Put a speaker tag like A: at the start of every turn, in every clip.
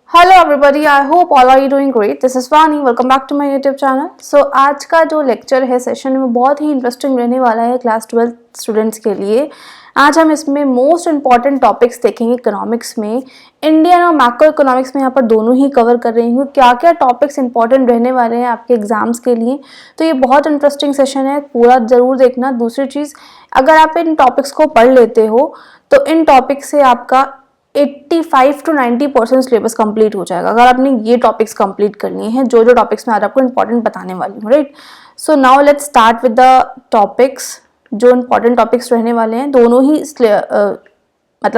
A: Hello everybody, I hope all are you doing great. This is Wani, welcome back to my YouTube channel. So आज का जो lecture है session में बहुत ही interesting रहने वाला है क्लास 12 स्टूडेंट्स के लिए। आज हम इसमें मोस्ट इंपॉर्टेंट टॉपिक्स देखेंगे इकोनॉमिक्स में, इंडियन और मैक्रो इकोनॉमिक्स में। यहाँ पर दोनों ही कवर कर रही हूँ, क्या क्या टॉपिक्स इंपॉर्टेंट रहने वाले हैं आपके एग्जाम्स के लिए। तो ये बहुत इंटरेस्टिंग सेशन है, पूरा ज़रूर देखना। दूसरी चीज़, अगर आप इन टॉपिक्स को पढ़ लेते हो तो इन टॉपिक से आपका 85 to 90% सिलेबस कंप्लीट हो जाएगा, अगर आपने ये टॉपिक्स कंप्लीट करनी है जो टॉपिक्स मैं आज आपको इंपॉर्टेंट बताने वाली हूँ, right. So now let's start with the topics. जो इंपॉर्टेंट टॉपिक्स रहने वाले हैं दोनों ही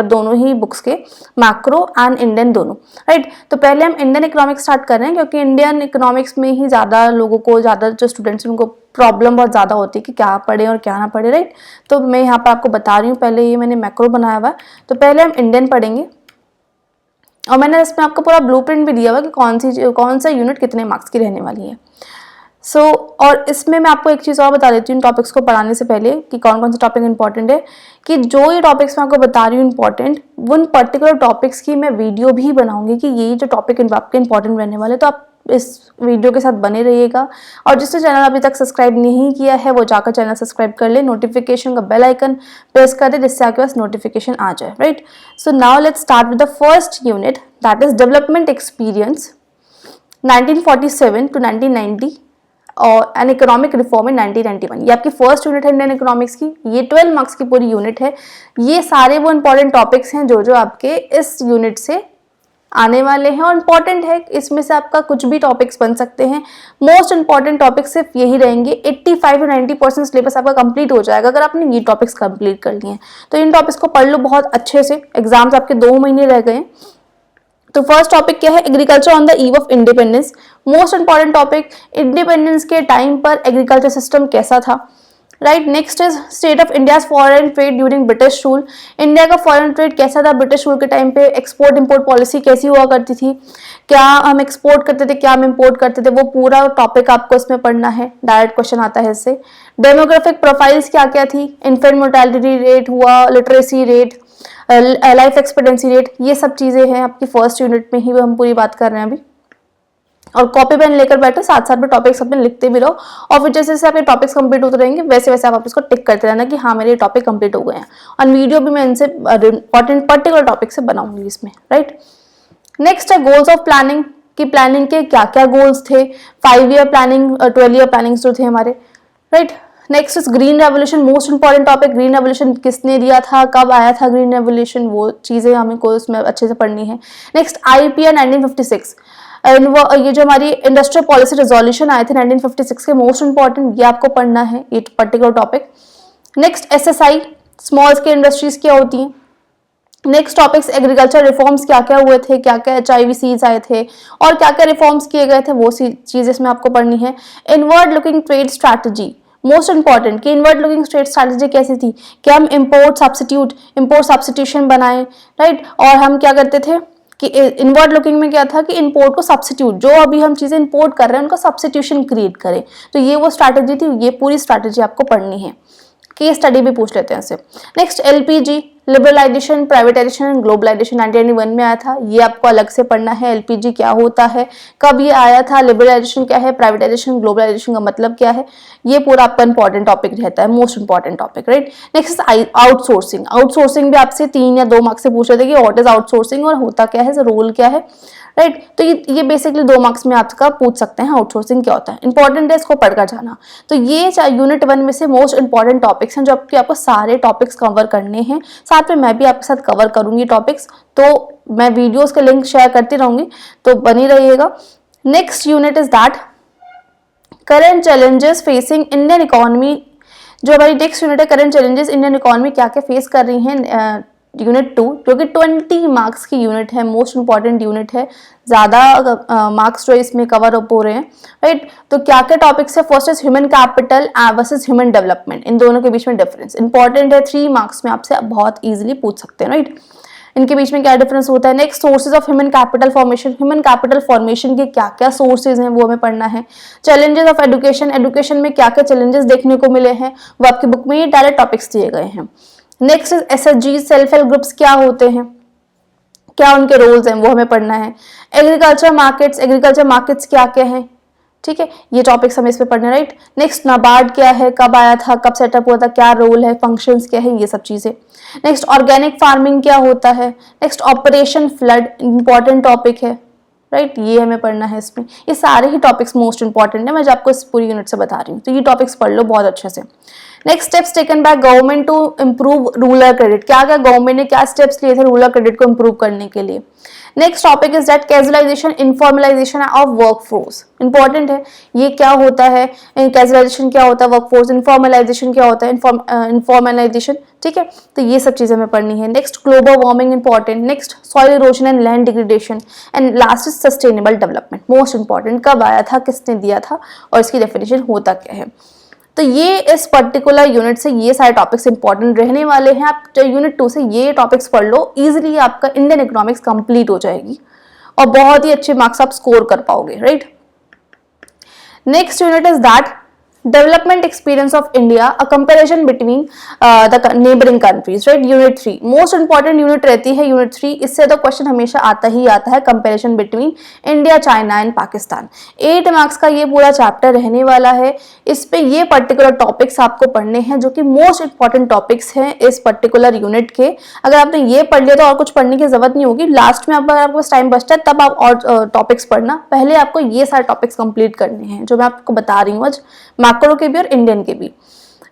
A: दोनों ही बुक्स के, मैक्रो एंड इंडियन दोनों, राइट। तो पहले हम इंडियन इकोनॉमिक्स स्टार्ट कर रहे हैं, क्योंकि इंडियन इकोनॉमिक्स में ही ज़्यादा लोगों को, ज़्यादा जो स्टूडेंट्स हैं उनको प्रॉब्लम बहुत ज़्यादा होती है कि क्या पढ़े और क्या ना पढ़े, राइट। तो मैं यहाँ पर आपको बता रही हूँ, पहले ये मैंने मैक्रो बनाया हुआ है। तो पहले हम इंडियन पढ़ेंगे और मैंने इसमें आपको पूरा ब्लूप्रिंट भी दिया हुआ कि कौन सा यूनिट कितने मार्क्स की रहने वाली है। और इसमें मैं आपको एक चीज़ और बता देती हूँ टॉपिक्स को पढ़ाने से पहले कि कौन कौन से टॉपिक इंपॉर्टेंट है। कि जो ये टॉपिक्स मैं आपको बता रही हूँ इंपॉर्टेंट, उन पर्टिकुलर टॉपिक्स की मैं वीडियो भी बनाऊंगी कि ये जो टॉपिक आपके इंपॉर्टेंट रहने वाले, तो आप इस वीडियो के साथ बने रहिएगा। और जिसने चैनल अभी तक सब्सक्राइब नहीं किया है वो जाकर चैनल सब्सक्राइब कर ले, नोटिफिकेशन का बेल आइकन प्रेस कर दे जिससे आपके पास नोटिफिकेशन आ जाए, right. So now let's start with the first unit, that is development experience 1947 to 1990 और एन इकोनॉमिक रिफॉर्म इन 1991। ये आपकी फर्स्ट यूनिट है इंडियन इकोनॉमिक्स की। ये 12 मार्क्स की पूरी यूनिट है। ये सारे वो इंपॉर्टेंट टॉपिक्स हैं जो आपके इस यूनिट से आने वाले हैं और इम्पॉर्टेंट है। इसमें से आपका कुछ भी टॉपिक्स बन सकते हैं। मोस्ट इंपॉर्टेंट टॉपिक्स सिर्फ यही रहेंगे। 85 to 90% सिलेबस आपका कंप्लीट हो जाएगा अगर आपने ये टॉपिक्स कंप्लीट कर लिए हैं। तो इन टॉपिक्स को पढ़ लो बहुत अच्छे से। एग्जाम्स आपके 2 महीने रह गए हैं। तो फर्स्ट टॉपिक क्या है? Agriculture on the eve of independence. Most important topic, independence के टाइम पर एग्रीकल्चर सिस्टम कैसा था, right. Next is state of India foreign trade during British rule. India का फॉरेन ट्रेड कैसा था ब्रिटिश रूल के टाइम पे, एक्सपोर्ट इंपोर्ट पॉलिसी कैसी हुआ करती थी, क्या हम एक्सपोर्ट करते थे, क्या हम इंपोर्ट करते थे, वो पूरा टॉपिक आपको इसमें पढ़ना है। डायरेक्ट क्वेश्चन आता है इससे। डेमोग्राफिक प्रोफाइल्स क्या क्या थी, इन्फेंट मोर्टेलिटी रेट हुआ, literacy rate, life expectancy rate, ये सब चीजें हैं आपकी फर्स्ट यूनिट में ही, वो हम पूरी बात कर रहे हैं अभी। और कॉपी पेन लेकर बैठो, साथ साथ में टॉपिक्स अपने लिखते भी रहो। और फिर जैसे जैसे आपके टॉपिक्स कंप्लीट होते रहेंगे वैसे वैसे आप इसको टिक करते रहना कि हाँ मेरे टॉपिक कंप्लीट हो गए हैं। और वीडियो भी मैं इनसे इंपॉर्टेंट पर्टिकुलर टॉपिक से बनाऊंगी इसमें, राइट। नेक्स्ट है गोल्स ऑफ प्लानिंग, कि प्लानिंग के क्या क्या गोल्स थे, 5 ईयर प्लानिंग, 12 ईयर प्लानिंग जो थे हमारे, right. Next is green revolution, most important topic. Green revolution किसने दिया था, कब आया था ग्रीन रेवोल्यूशन, वो चीजें हमें को इसमें अच्छे से पढ़नी है। नेक्स्ट IPR 1956, ये जो हमारी इंडस्ट्रियल पॉलिसी रेजोल्यूशन आए थे 1956 के, मोस्ट इंपॉर्टेंट, ये आपको पढ़ना है ये particular topic. Next SSI, small scale industries क्या होती हैं। नेक्स्ट टॉपिक्स, एग्रीकल्चर रिफॉर्म्स क्या क्या हुए थे, क्या क्या HIV सीड्स आए थे और क्या क्या रिफॉर्म्स किए गए थे, वो चीजें इसमें आपको पढ़नी है। Inward looking trade strategy, most important, कि इनवर्ड लुकिंग ट्रेड स्ट्रैटेजी कैसी थी, कि हम इंपोर्ट सब्स्टिट्यूशन बनाए, राइट। और हम क्या करते थे कि इनवर्ड लुकिंग में क्या था कि इंपोर्ट को सब्स्टिट्यूट, जो अभी हम चीजें इंपोर्ट कर रहे हैं उनका सब्स्टिट्यूशन क्रिएट करें। तो ये वो स्ट्रैटेजी थी, ये पूरी स्ट्रैटेजी आपको पढ़नी है। केस स्टडी भी पूछ लेते हैं इससे। Next LPG, liberalisation, privatisation and globalisation, 1991 में आया था। ये आपको अलग से पढ़ना है। LPG क्या होता है, कब ये आया था, लिबरलाइजेशन क्या है, प्राइवेटाइजेशन ग्लोबलाइजेशन का मतलब क्या है, ये पूरा आपका इंपॉर्टेंट टॉपिक रहता है, most important topic, right. Next outsourcing. Outsourcing भी आपसे 3 या 2 मार्क्स से पूछ लेते हैं कि व्हाट इज आउटसोर्सिंग और होता क्या है, रोल क्या है, राइट। तो ये बेसिकली 2 मार्क्स में आपका पूछ सकते हैं आउटसोर्सिंग क्या होता है। इंपॉर्टेंट है, इसको पढ़कर जाना। तो ये यूनिट 1 में से मोस्ट इंपॉर्टेंट टॉपिक्स हैं जो आपको सारे टॉपिक्स कवर करने हैं। साथ में मैं भी आपके साथ कवर करूंगी टॉपिक्स, तो मैं वीडियोस के लिंक शेयर करती रहूंगी, तो बनी रहिएगा। Next unit is that current challenges facing Indian economy. जो हमारी नेक्स्ट यूनिट है, करंट चैलेंजेस इंडियन इकोनॉमी क्या क्या फेस कर रही हैं, यूनिट 2, जो कि 20 मार्क्स की यूनिट है, मोस्ट इंपॉर्टेंट यूनिट है। ज़्यादा मार्क्स जो इसमें कवर अप हो रहे हैं, राइट। तो क्या क्या टॉपिक्स है? First is human capital versus human development, इन दोनों के बीच में डिफरेंस इंपॉर्टेंट है। 3 मार्क्स में आपसे बहुत ईजिली पूछ सकते हैं, राइट। इनके बीच में क्या डिफरेंस होता है। Next sources of human capital formation, human capital formation के क्या क्या सोर्सेज हैं वो हमें पढ़ना है। चैलेंजेस ऑफ एजुकेशन, एजुकेशन में क्या क्या चैलेंजेस देखने को मिले हैं वो आपकी बुक में ये डायरेक्ट टॉपिक्स दिए गए हैं। Next is SHG, self help groups क्या होते हैं, क्या उनके रोल्स हैं वो हमें पढ़ना है। एग्रीकल्चर मार्केट्स क्या क्या हैं, ठीक है, ये टॉपिक्स हमें इस पे पढ़ना है, राइट। नेक्स्ट नाबार्ड क्या है, कब आया था, कब सेटअप हुआ था, क्या रोल है, फंक्शंस क्या है, ये सब चीजें। नेक्स्ट ऑर्गेनिक फार्मिंग क्या होता है। Next operation flood, important topic है, राइट, ये हमें पढ़ना है इसमें। ये सारे ही टॉपिक्स मोस्ट इंपॉर्टेंट है, मैं जो आपको इस पूरी यूनिट से बता रही हूँ, तो ये टॉपिक्स पढ़ लो बहुत अच्छे से। Next steps taken by government to improve rural credit, क्या क्या गवर्नमेंट ने क्या स्टेप्स लिए थे रूरल क्रेडिट को इम्प्रूव करने के लिए। Next topic is that casualisation informalisation of workforce, important है, ये क्या होता है, कैजुअलाइजेशन क्या होता है, वर्कफोर्स, इनफॉर्मलाइजेशन क्या होता है, इनफॉर्मलाइजेशन, ठीक है, तो ये सब चीजें हमें पढ़नी है। Next global warming important. Next soil erosion and land degradation and last is sustainable development, most important, कब आया था, किसने दिया था और इसकी डेफिनेशन होता क्या है। तो ये इस पर्टिकुलर यूनिट से ये सारे टॉपिक्स इंपॉर्टेंट रहने वाले हैं। आप यूनिट 2 से ये टॉपिक्स पढ़ लो, इजीली आपका इंडियन इकोनॉमिक्स कंप्लीट हो जाएगी और बहुत ही अच्छे मार्क्स आप स्कोर कर पाओगे, right. Next unit is that development experience of India, a comparison between the neighbouring countries, right. Unit 3 most important unit रहती है, यूनिट 3, इससे तो क्वेश्चन हमेशा आता ही आता है, comparison between India, China and Pakistan. 8 marks का ये पूरा चैप्टर रहने वाला है। इस पे ये पर्टिकुलर टॉपिक्स आपको पढ़ने हैं जो कि मोस्ट इंपॉर्टेंट टॉपिक्स हैं इस पर्टिकुलर यूनिट के। अगर आपने ये पढ़ लिया तो और कुछ पढ़ने की जरूरत नहीं होगी, लास्ट में अगर आपके पास टाइम बचता है तब आप और टॉपिक्स पढ़ना, पहले आपको ये सारे टॉपिक्स कंप्लीट करने हैं जो मैं आपको बता रही हूँ आज, मैक्रो के भी और इंडियन के भी।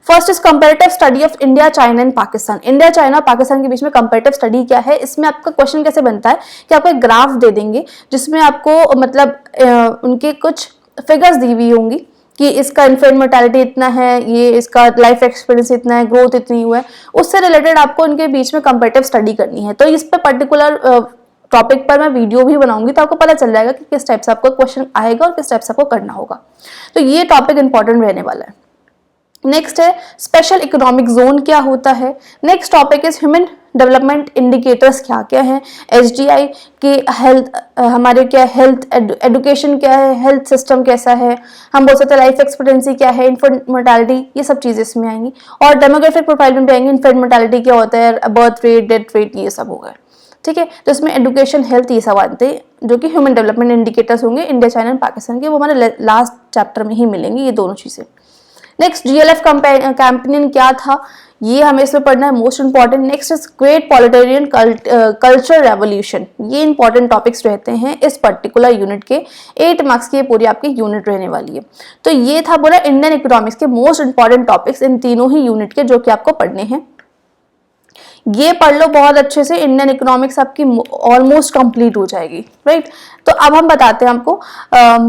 A: First is comparative study of India, China and Pakistan. India, China, Pakistan के बीच में कंपैरेटिव स्टडी क्या है, इसमें आपका क्वेश्चन कैसे बनता है कि आपको एक ग्राफ दे देंगे जिसमें आपको मतलब उनके कुछ फिगर्स दी हुई होंगी कि इसका इन्फेंट मोर्टेलिटी इतना है, ये इसका लाइफ एक्सपीरियंस इतना है, ग्रोथ इतनी हुआ है, उससे रिलेटेड आपको उनके बीच में कंपैरेटिव स्टडी करनी है। तो इस पे पर्टिकुलर टॉपिक पर मैं वीडियो भी बनाऊंगी तो आपको पता चल जाएगा कि किस टाइप से आपको क्वेश्चन आएगा और किस टाइप से आपको करना होगा। तो ये टॉपिक इंपॉर्टेंट रहने वाला है। नेक्स्ट है स्पेशल इकोनॉमिक जोन क्या होता है। Next topic is human development indicators क्या क्या है, एचडीआई की हेल्थ, हमारे क्या हेल्थ एडुकेशन क्या है, हेल्थ सिस्टम कैसा है, हम बोल सकते हैं लाइफ एक्सपेक्टेंसी क्या है, इन्फेंट मोर्टेलिटी, ये सब चीजें इसमें आएंगी। और डेमोग्राफिक प्रोफाइल में भी आएंगे, इन्फेंट मोर्टेलिटी क्या होता है, बर्थ रेट, डेथ रेट, ये सब होगा, ठीक है। तो इसमें एडुकेशन, हेल्थ, ये सब आते हैं जो कि ह्यूमन डेवलपमेंट इंडिकेटर्स होंगे इंडिया, चाइना एंड पाकिस्तान के, वो हमारे लास्ट चैप्टर में ही मिलेंगे ये दोनों चीजें। नेक्स्ट जीएलएफ कैंपेनियन क्या था, ये हमें इसमें पढ़ना है, most important. Next is great proletarian culture revolution, ये इंपॉर्टेंट टॉपिक्स रहते हैं इस पर्टिकुलर यूनिट के। 8 मार्क्स की ये पूरी आपकी यूनिट रहने वाली है। तो ये था पूरा इंडियन इकोनॉमिक्स के मोस्ट इंपॉर्टेंट टॉपिक्स इन तीनों ही यूनिट के जो कि आपको पढ़ने हैं। ये पढ़ लो बहुत अच्छे से, इंडियन इकोनॉमिक्स आपकी ऑलमोस्ट कंप्लीट हो जाएगी, राइट। तो अब हम बताते हैं आपको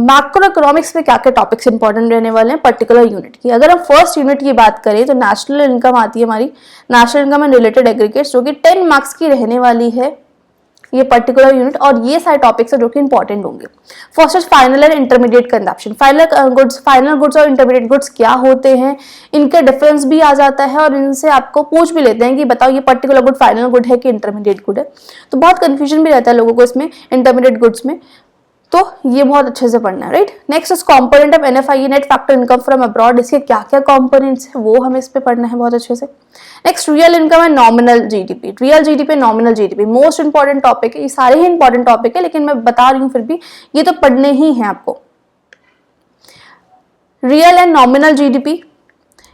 A: मैक्रो इकोनॉमिक्स में क्या क्या टॉपिक्स इंपॉर्टेंट रहने वाले हैं पर्टिकुलर यूनिट की। अगर हम फर्स्ट यूनिट की बात करें तो नेशनल इनकम आती है हमारी, national income and related aggregates, जो कि 10 मार्क्स की रहने वाली है ये पर्टिकुलर यूनिट, और ये सारे टॉपिक्स है जो कि इंपॉर्टेंट होंगे। First is final and intermediate consumption. Final goods और इंटरमीडिएट गुड्स क्या होते हैं, इनका डिफरेंस भी आ जाता है और इनसे आपको पूछ भी लेते हैं कि बताओ ये पर्टिकुलर गुड फाइनल गुड है कि इंटरमीडिएट गुड है। तो बहुत कंफ्यूजन भी रहता है लोगों को इसमें इंटरमीडिएट गुड्स में, तो ये बहुत अच्छे से पढ़ना है, right. Next is component of NFI, net factor income from abroad, इसके क्या क्या कंपोनेंट्स है वो हमें इस पे पढ़ना है बहुत अच्छे से। Next real income and nominal GDP, real GDP, nominal GDP, most important topic है। ये सारे ही इंपॉर्टेंट टॉपिक है लेकिन मैं बता रही हूँ फिर भी ये तो पढ़ने ही है आपको। रियल एंड नॉमिनल जीडीपी,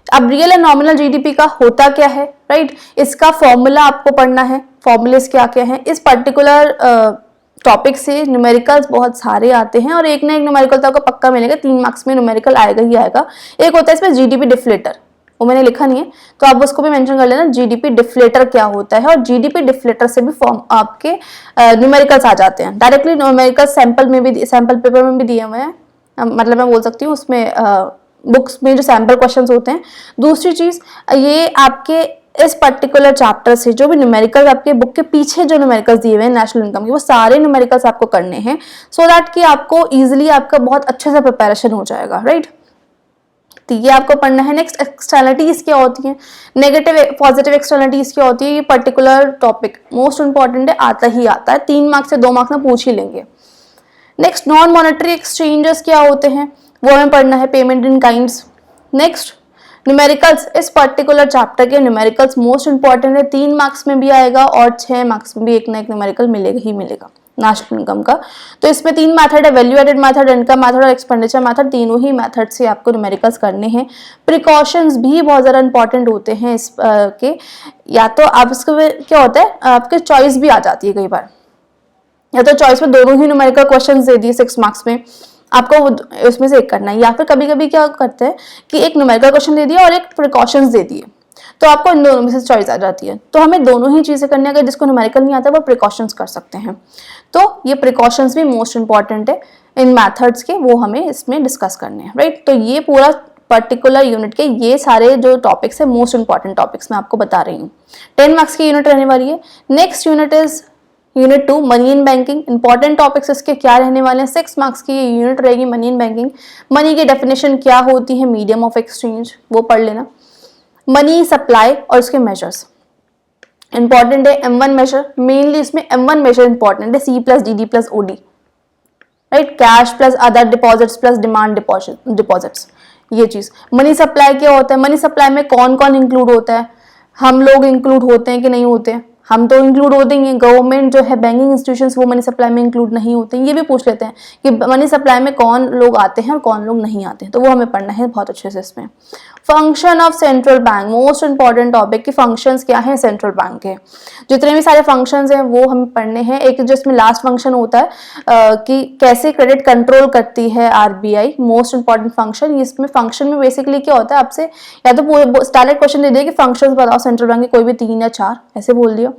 A: अब रियल एंड नॉमिनल जीडीपी का होता क्या है, राइट, इसका फॉर्मूला आपको पढ़ना है, फॉर्मूलेस क्या क्या है। इस पर्टिकुलर टॉपिक से न्यूमेरिकल्स बहुत सारे आते हैं और एक ना एक न्यूमेरिकल तो आपको पक्का मिलेगा, 3 मार्क्स में न्यूमेरिकल आएगा ही आएगा। एक होता है इसमें जीडीपी डिफ्लेटर, वो मैंने लिखा नहीं है तो आप उसको भी मेंशन कर लेना, जीडीपी डिफ्लेटर क्या होता है। और जीडीपी डिफ्लेटर से भी फॉर्म आपके न्यूमेरिकल्स आ जाते हैं डायरेक्टली, न्यूमेरिकल सैंपल में भी, सैंपल पेपर में भी दिए हुए हैं, मतलब मैं बोल सकती हूँ उसमें बुक्स में जो सैंपल क्वेश्चंस होते हैं। दूसरी चीज ये आपके इस पर्टिकुलर चैप्टर से जो भी न्यूमेरिकल्स आपके बुक के पीछे जो न्यूमेरिकल्स दिए हुए हैं नेशनल इनकम के, वो सारे न्यूमेरिकल्स आपको करने हैं सो दैट कि आपको इजीली आपका बहुत अच्छे से प्रिपरेशन हो जाएगा, राइट। तो ये आपको पढ़ना है। नेक्स्ट एक्सटर्नलिटीज क्या होती है, नेगेटिव पॉजिटिव एक्सटर्नलिटीज क्या होती है, ये पर्टिकुलर टॉपिक मोस्ट इंपॉर्टेंट है, आता ही आता है, 3 मार्क्स से 2 मार्क्स में पूछ ही लेंगे। नेक्स्ट नॉन मॉनेटरी एक्सचेंजेस क्या होते हैं वो हमें पढ़ना है, payment in kinds. Next numericals, इस पर्टिकुलर चैप्टर के न्यूमेरिकल्स मोस्ट इंपॉर्टेंट है, 3 मार्क्स में भी आएगा और 6 मार्क्स में भी एक ना एक न्यूमेरिकल मिलेगा ही मिलेगा नेशनल इनकम का। तो इसमें 3 मेथड है, value added method, income method और एक्सपेंडिचर मेथड, तीनों ही मेथड से आपको न्यूमेरिकल्स करने हैं। प्रिकॉशंस भी बहुत ज़्यादा इंपॉर्टेंट होते हैं इस के, या तो आप इसको क्या होता है आपके चॉइस भी आ जाती है कई बार, या तो चॉइस में दोनों ही न्यूमेरिकल क्वेश्चंस दे दिए 6 मार्क्स में, आपको उसमें से एक करना है, या फिर कभी कभी क्या करते हैं कि एक न्यूमेरिकल क्वेश्चन दे दिया और एक प्रिकॉशंस दे दिए, तो आपको इन दोनों में से चॉइस आ जाती है। तो हमें दोनों ही चीज़ें करनी है, अगर जिसको न्यूमेरिकल नहीं आता वो प्रिकॉशंस कर सकते हैं। तो ये प्रिकॉशंस भी मोस्ट इंपॉर्टेंट है इन मैथड्स के, वो हमें इसमें डिस्कस करने हैं, राइट। तो ये पूरा पर्टिकुलर यूनिट के ये सारे जो टॉपिक्स है मोस्ट इंपॉर्टेंट टॉपिक्स मैं आपको बता रही हूँ। 10 मार्क्स की यूनिट रहने वाली है। Next unit is unit 2 money in banking. Important topics इसके क्या रहने वाले हैं, 6 मार्क्स की ये यूनिट रहेगी मनी इन बैंकिंग। मनी की डेफिनेशन क्या होती है, मीडियम ऑफ एक्सचेंज, वो पढ़ लेना। मनी सप्लाई और उसके मेजर्स इंपॉर्टेंट है। M1 मेजर, मेनली इसमें M1 मेजर इंपॉर्टेंट है, C plus DD plus OD, right. Cash plus other deposits plus demand deposits, ये चीज। मनी सप्लाई क्या होता है, मनी सप्लाई में कौन कौन इंक्लूड होता है, हम लोग इंक्लूड होते हैं कि नहीं होते हैं, हम तो इंक्लूड होते हैं। गवर्नमेंट जो है बैंकिंग इंस्टीट्यूशंस वो मनी सप्लाई में इंक्लूड नहीं होते हैं। ये भी पूछ लेते हैं कि मनी सप्लाई में कौन लोग आते हैं और कौन लोग नहीं आते हैं, तो वो हमें पढ़ना है बहुत अच्छे से इसमें। Function of central bank, most important topic, कि फंक्शंस क्या हैं सेंट्रल बैंक के, जितने भी सारे फंक्शंस हैं वो हमें पढ़ने हैं। एक जिसमें लास्ट फंक्शन होता है कि कैसे क्रेडिट कंट्रोल करती है RBI, मोस्ट इंपॉर्टेंट फंक्शन। इसमें फंक्शन में बेसिकली क्या होता है, आपसे या तो डायरेक्ट क्वेश्चन दे दिया कि फंक्शंस बताओ सेंट्रल बैंक के, कोई भी 3 या 4 ऐसे बोल दिया,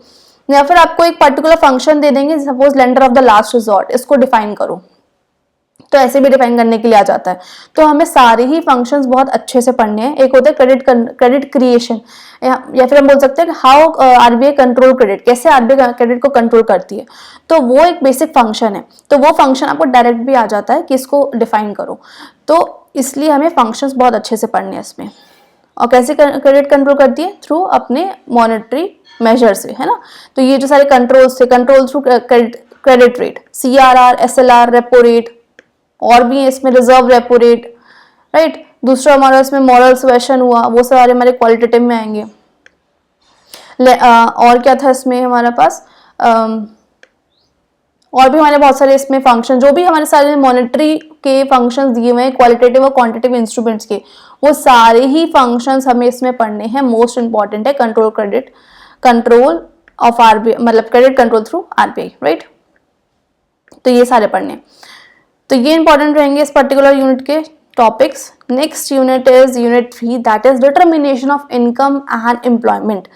A: या फिर आपको एक पर्टिकुलर फंक्शन दे देंगे, suppose lender of the last resort, इसको डिफाइन करो, तो ऐसे भी डिफाइन करने के लिए आ जाता है। तो हमें सारे ही फंक्शंस बहुत अच्छे से पढ़ने हैं। एक होता है क्रेडिट क्रिएशन, या फिर हम बोल सकते हैं हाउ RBI कंट्रोल क्रेडिट, कैसे RBI क्रेडिट को कंट्रोल करती है, तो वो एक बेसिक फंक्शन है। तो वो फंक्शन आपको डायरेक्ट भी आ जाता है कि इसको डिफाइन करो, तो इसलिए हमें फंक्शंस बहुत अच्छे से पढ़ने हैं इसमें। और कैसे क्रेडिट कंट्रोल करती है, थ्रू अपने मॉनेटरी मेजर से, है ना। तो ये जो सारे कंट्रोल्स थे, control through credit rate, CRR, SLR, repo rate, और भी है इसमें रिजर्व रेपो रेट, राइट। दूसरा हमारा इसमें मॉरल सुएशन हुआ, वो सारे हमारे क्वालिटेटिव में आएंगे। और क्या था इसमें हमारे पास, और भी हमारे बहुत सारे इसमें फंक्शन, जो भी हमारे सारे मॉनेटरी के फंक्शंस दिए हुए हैं, क्वालिटेटिव और क्वांटिटेटिव इंस्ट्रूमेंट्स के, वो सारे ही फंक्शंस हमें इसमें पढ़ने हैं। मोस्ट इंपॉर्टेंट है कंट्रोल ऑफ RBI, मतलब credit control through RBI, right. तो ये सारे पढ़ने, तो ये इंपॉर्टेंट रहेंगे इस पर्टिकुलर यूनिट के topics. Next unit is unit 3, that is determination of income and employment.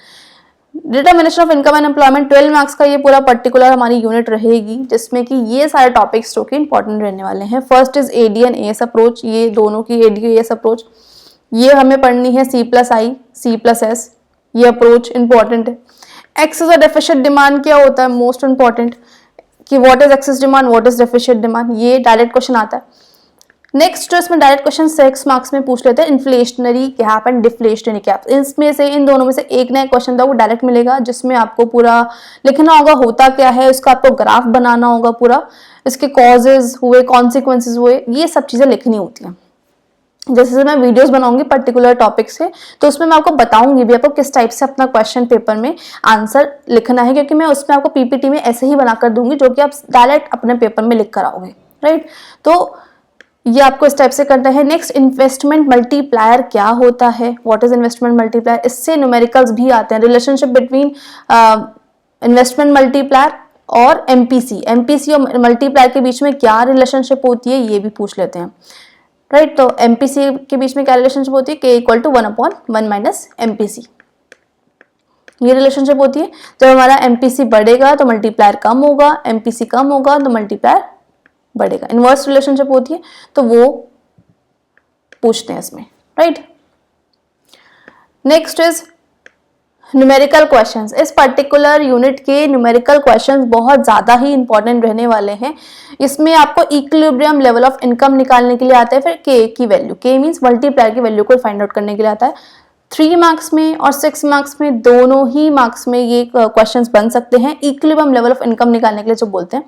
A: Determination of income and employment 12 marks का ये पूरा पर्टिकुलर हमारी यूनिट रहेगी, जिसमें कि ये सारे टॉपिक्स जो कि इंपॉर्टेंट रहने वाले हैं। फर्स्ट इज AD&AS अप्रोच, ये दोनों की AD&AS अप्रोच ये हमें पढ़नी है। C+I, C+S, ये अप्रोच इंपॉर्टेंट है। एक्सेस और डेफिशिट डिमांड क्या होता है, मोस्ट इंपॉर्टेंट, कि what is excess demand, what is deficit demand, ये डायरेक्ट क्वेश्चन आता है। नेक्स्ट जो इसमें डायरेक्ट क्वेश्चन 6 मार्क्स में पूछ लेते हैं, inflationary gap and deflationary gap. इसमें से इन दोनों में से एक नया क्वेश्चन था वो डायरेक्ट मिलेगा, जिसमें आपको पूरा लिखना होगा होता क्या है, उसका आपको ग्राफ बनाना होगा पूरा, इसके कॉजेज हुए, कॉन्सिक्वेंसेज हुए, ये सब चीजें लिखनी होती हैं। जैसे मैं वीडियोस बनाऊंगी पर्टिकुलर टॉपिक से, तो उसमें मैं आपको बताऊंगी भी आपको किस टाइप से अपना क्वेश्चन पेपर में आंसर लिखना है, क्योंकि मैं उसमें आपको PPT में ऐसे ही बनाकर दूंगी जो कि आप डायरेक्ट अपने पेपर में लिख कर आओगे, राइट। तो ये आपको इस टाइप से करना है। नेक्स्ट, इन्वेस्टमेंट मल्टीप्लायर क्या होता है, व्हाट इज इन्वेस्टमेंट मल्टीप्लायर, इससे न्यूमेरिकल्स भी आते हैं। रिलेशनशिप बिटवीन इन्वेस्टमेंट मल्टीप्लायर और MPC और मल्टीप्लायर के बीच में क्या रिलेशनशिप होती है, ये भी पूछ लेते हैं, राइट। तो MPC के बीच में क्या रिलेशनशिप होती है, K = 1/1 - MPC, ये रिलेशनशिप होती है। जब हमारा MPC बढ़ेगा तो मल्टीप्लायर कम होगा, MPC कम होगा तो मल्टीप्लायर बढ़ेगा, इनवर्स रिलेशनशिप होती है। तो वो पूछते हैं इसमें, right. Next is numerical questions. इस पर्टिकुलर यूनिट के न्यूमेरिकल क्वेश्चंस बहुत ज़्यादा ही इंपॉर्टेंट रहने वाले हैं। इसमें आपको इक्विलिब्रियम लेवल ऑफ इनकम निकालने के लिए आता है, फिर K की वैल्यू, K मीन्स मल्टीप्लायर की वैल्यू को फाइंड आउट करने के लिए आता है। 3 मार्क्स में और 6 मार्क्स में, दोनों ही मार्क्स में ये क्वेश्चंस बन सकते हैं। इक्विलिब्रियम लेवल ऑफ इनकम निकालने के लिए जो बोलते हैं,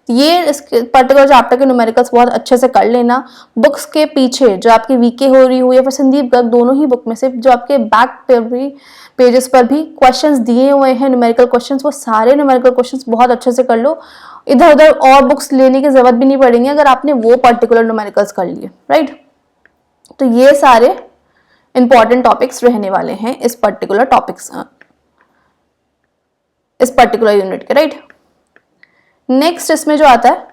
A: ये इस पर्टिकुलर चैप्टर के न्यूमेरिकल्स बहुत अच्छे से कर लेना। बुक्स के पीछे जो आपकी वीके हो रही हो या फिर संदीप गर्ग, दोनों ही बुक में से जो आपके बैक पेजेस पर भी क्वेश्चंस दिए हुए हैं न्यूमेरिकल क्वेश्चंस, वो सारे न्यूमेरिकल क्वेश्चंस बहुत अच्छे से कर लो। इधर उधर और बुक्स लेने की जरूरत भी नहीं पड़ेगी अगर आपने वो पर्टिकुलर न्यूमेरिकल्स कर लिए, राइट। तो ये सारे इंपॉर्टेंट टॉपिक्स रहने वाले हैं इस पर्टिकुलर यूनिट के, राइट। नेक्स्ट इसमें जो आता है,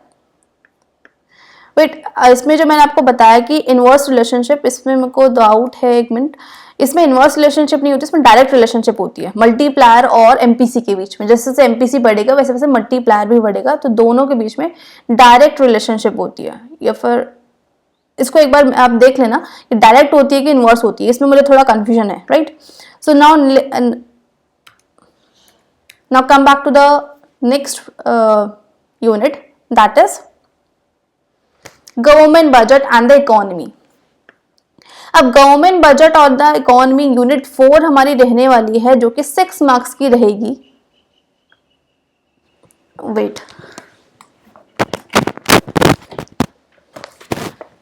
A: वेट, इसमें जो मैंने आपको बताया कि इनवर्स रिलेशनशिप, इसमें मेरे को डाउट है, एक मिनट। इसमें इनवर्स रिलेशनशिप नहीं होती, इसमें डायरेक्ट रिलेशनशिप होती है मल्टीप्लायर और एमपीसी के बीच में। जैसे जैसे एमपीसी बढ़ेगा वैसे वैसे मल्टीप्लायर भी बढ़ेगा, तो दोनों के बीच में डायरेक्ट रिलेशनशिप होती है। या फिर इसको एक बार आप देख लेना कि डायरेक्ट होती है कि इनवर्स होती है, इसमें मुझे थोड़ा कंफ्यूजन है, right. So now come back to the next unit, that is government budget and the economy. अब गवर्नमेंट बजट और द इकोनॉमी यूनिट 4 हमारी रहने वाली है, जो कि 6 मार्क्स की रहेगी। वेट,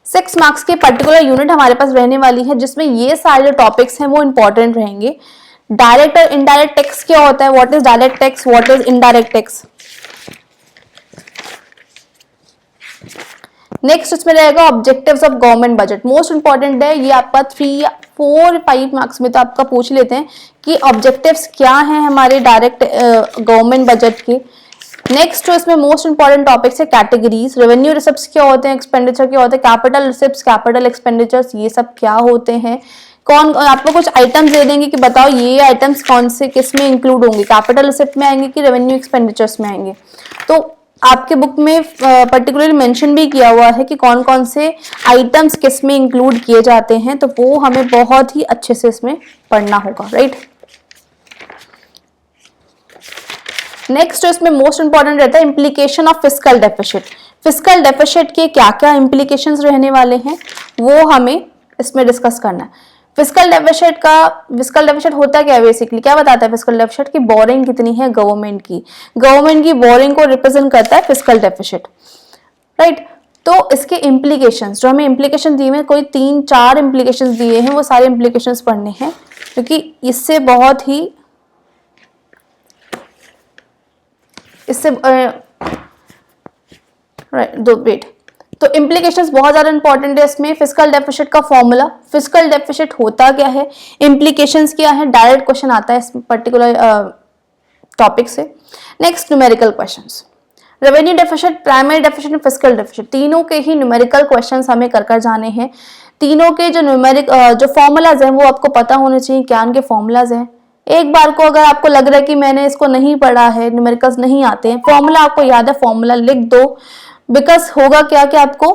A: 6 मार्क्स की पर्टिकुलर यूनिट हमारे पास रहने वाली है, जिसमें ये सारे जो टॉपिक्स हैं वो इंपॉर्टेंट रहेंगे। डायरेक्ट और इनडायरेक्ट टैक्स क्या होता है, what is direct tax, what is indirect tax. Next इसमें रहेगा objectives of government budget, most important है ये आपका 3, 4, 5 मार्क्स में तो आपका पूछ लेते हैं कि ऑब्जेक्टिव्स क्या हैं हमारे डायरेक्ट गवर्नमेंट बजट के। नेक्स्ट जो इसमें मोस्ट इंपॉर्टेंट टॉपिक्स है कैटेगरीज, रेवेन्यू रिसिप्ट्स क्या होते हैं, एक्सपेंडिचर क्या होते हैं, कैपिटल रिसिप्ट्स, कैपिटल एक्सपेंडिचर्स, ये सब क्या होते हैं। कौन आपको कुछ आइटम्स दे देंगे कि बताओ ये आइटम्स कौन से किस में इंक्लूड होंगे, कैपिटल रिसिप्ट में आएंगे कि रेवेन्यू एक्सपेंडिचर्स में आएंगे। तो आपके बुक में पर्टिकुलरली मेंशन भी किया हुआ है कि कौन कौन से आइटम्स किस में इंक्लूड किए जाते हैं, तो वो हमें बहुत ही अच्छे से इसमें पढ़ना होगा, राइट। नेक्स्ट इसमें मोस्ट इंपॉर्टेंट रहता है implication of fiscal deficit. Fiscal deficit के क्या क्या इम्प्लीकेशंस रहने वाले हैं वो हमें इसमें डिस्कस करना है। फिस्कल डेफिसिट होता क्या है, बेसिकली क्या बताता है फिस्कल डेफिसिट की बोरिंग कितनी है गवर्नमेंट की बोरिंग को रिप्रेजेंट करता है फिस्कल डेफिसिट, राइट। तो इसके इम्प्लीकेशंस जो हमें इम्प्लीकेशन दिए हैं, कोई 3-4 इम्प्लीकेशंस दिए हैं, वो सारे इम्प्लीकेशंस पढ़ने हैं क्योंकि इससे बहुत ही तो इम्प्लीकेशंस बहुत ज्यादा इंपॉर्टेंट है इसमें। फिस्कल डेफिसिट का फॉर्मूला, फिस्कल डेफिसिट होता क्या है, इम्प्लीकेशंस क्या है, डायरेक्ट क्वेश्चन आता है इस पर्टिकुलर टॉपिक से। Next numerical questions, revenue deficit, primary deficit और फिस्कल डेफिसिट, तीनों के ही न्यूमेरिकल क्वेश्चंस हमें कर जाने हैं। तीनों के जो जो फॉर्मूलाज हैं वो आपको पता होने चाहिए, क्या उनके फॉर्मूलाज हैं। एक बार को अगर आपको लग रहा है कि मैंने इसको नहीं पढ़ा है, न्यूमेरिकल्स नहीं आते हैं, फॉर्मूला आपको याद है, फॉर्मूला लिख दो, बिकॉज होगा क्या कि आपको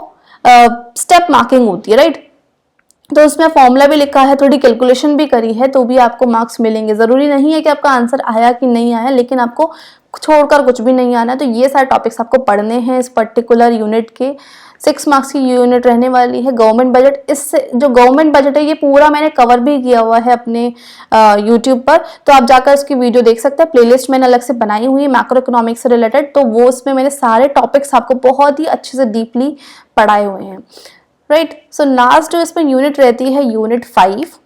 A: स्टेप मार्किंग होती है, राइट। तो उसमें फॉर्मूला भी लिखा है, थोड़ी कैलकुलेशन भी करी है, तो भी आपको मार्क्स मिलेंगे। जरूरी नहीं है कि आपका आंसर आया कि नहीं आया, लेकिन आपको छोड़कर कुछ भी नहीं आना है। तो ये सारे टॉपिक्स आपको पढ़ने हैं इस पर्टिकुलर यूनिट के। 6 मार्क्स की यूनिट रहने वाली है गवर्नमेंट बजट। इससे जो गवर्नमेंट बजट है ये पूरा मैंने कवर भी किया हुआ है अपने यूट्यूब पर, तो आप जाकर इसकी वीडियो देख सकते हैं। प्लेलिस्ट मैंने अलग से बनाई हुई है मैक्रो इकोनॉमिक्स से रिलेटेड, तो वो उसमें मैंने सारे टॉपिक्स आपको बहुत ही अच्छे से डीपली पढ़ाए हुए हैं, राइट। सो लास्ट जो इसमें यूनिट रहती है unit 5,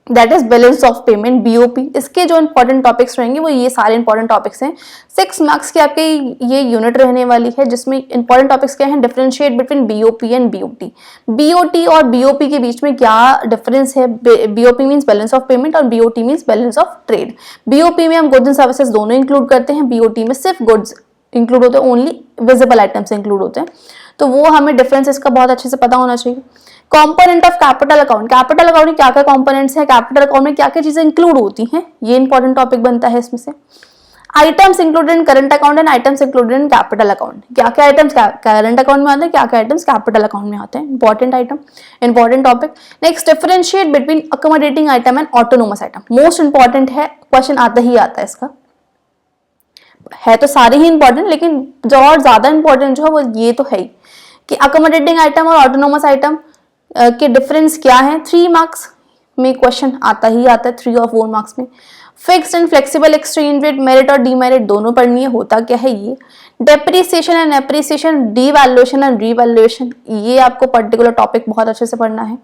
A: that is balance of payment, BOP. इसके जो इंपॉर्टेंट टॉपिक्स रहेंगे वो ये सारे इंपॉर्टेंट टॉपिक्स हैं। 6 मार्क्स की आपके ये यूनिट रहने वाली है, जिसमें इंपॉर्टेंट टॉपिक्स क्या हैं, differentiate between BOP and BOT. BOT और बीओपी के बीच में क्या डिफरेंस है, BOP means balance of payment और BOT means balance of trade. BOP में हम गुड्स एंड सर्विसेज दोनों इंक्लूड करते हैं, बीओटी में सिर्फ गुड्स इंक्लूड होते हैं, ओनली विजिबल आइटम्स इंक्लूड होते हैं। तो वो हमें डिफरेंस इसका बहुत अच्छे से पता होना चाहिए। Component of capital account, capital account में क्या क्या कंपोनेंट्स हैं, कैपिटल अकाउंट में क्या क्या चीजें इंक्लूड होती हैं, ये इंपॉर्टेंट टॉपिक बनता है इसमें से। Items included in current account and items included in capital account, क्या क्या आइटम्स करंट अकाउंट में आते हैं, क्या क्या आइटम्स कैपिटल अकाउंट में आते हैं, important item, important topic. Next differentiate between accommodating item and autonomous item, most important है, क्वेश्चन आता ही आता है इसका। है तो सारे ही इंपॉर्टेंट, लेकिन जो और ज्यादा इंपॉर्टेंट जो है वो ये तो है ही कि अकोमोडेटिंग आइटम और ऑटोनोमस आइटम के डिफरेंस क्या है। 3 मार्क्स में क्वेश्चन आता ही आता है, 3 और 4 मार्क्स में। Fixed and flexible exchange rate, merit और डीमेरिट दोनों पढ़नी है, होता क्या है ये। Depreciation and appreciation, devaluation and revaluation, ये आपको पर्टिकुलर टॉपिक बहुत अच्छे से पढ़ना है।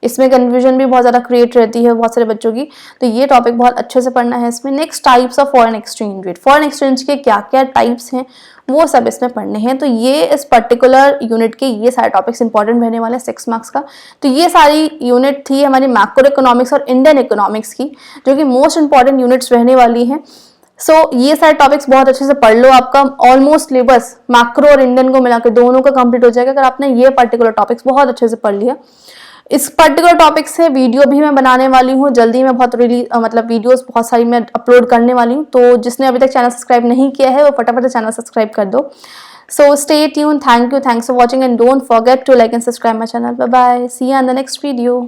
A: इसमें कन्फ्यूजन भी बहुत ज़्यादा क्रिएट रहती है बहुत सारे बच्चों की, तो ये टॉपिक बहुत अच्छे से पढ़ना है इसमें। Next, types of foreign exchange rate, foreign exchange के क्या क्या टाइप्स हैं वो सब इसमें पढ़ने हैं। तो ये इस पर्टिकुलर यूनिट के ये सारे टॉपिक्स इंपॉर्टेंट रहने वाले हैं 6 मार्क्स का। तो ये सारी यूनिट थी हमारी मैक्रो इकोनॉमिक्स और इंडियन इकोनॉमिक्स की, जो कि मोस्ट इंपॉर्टेंट यूनिट्स रहने वाली हैं। ये सारे टॉपिक्स बहुत अच्छे से पढ़ लो, आपका ऑलमोस्ट सिलेबस मैक्रो और इंडियन को मिलाकर दोनों का कंप्लीट हो जाएगा अगर आपने ये पर्टिकुलर टॉपिक्स बहुत अच्छे से पढ़ लिया। इस पर्टिकुलर टॉपिक से वीडियो भी मैं बनाने वाली हूँ जल्दी, मैं बहुत वीडियोस बहुत सारी मैं अपलोड करने वाली हूँ। तो जिसने अभी तक चैनल सब्सक्राइब नहीं किया है वो फटाफट चैनल सब्सक्राइब कर दो। So stay tune, thank you, thanks for watching and don't forget to like and subscribe my channel. Bye bye, see you in the next video.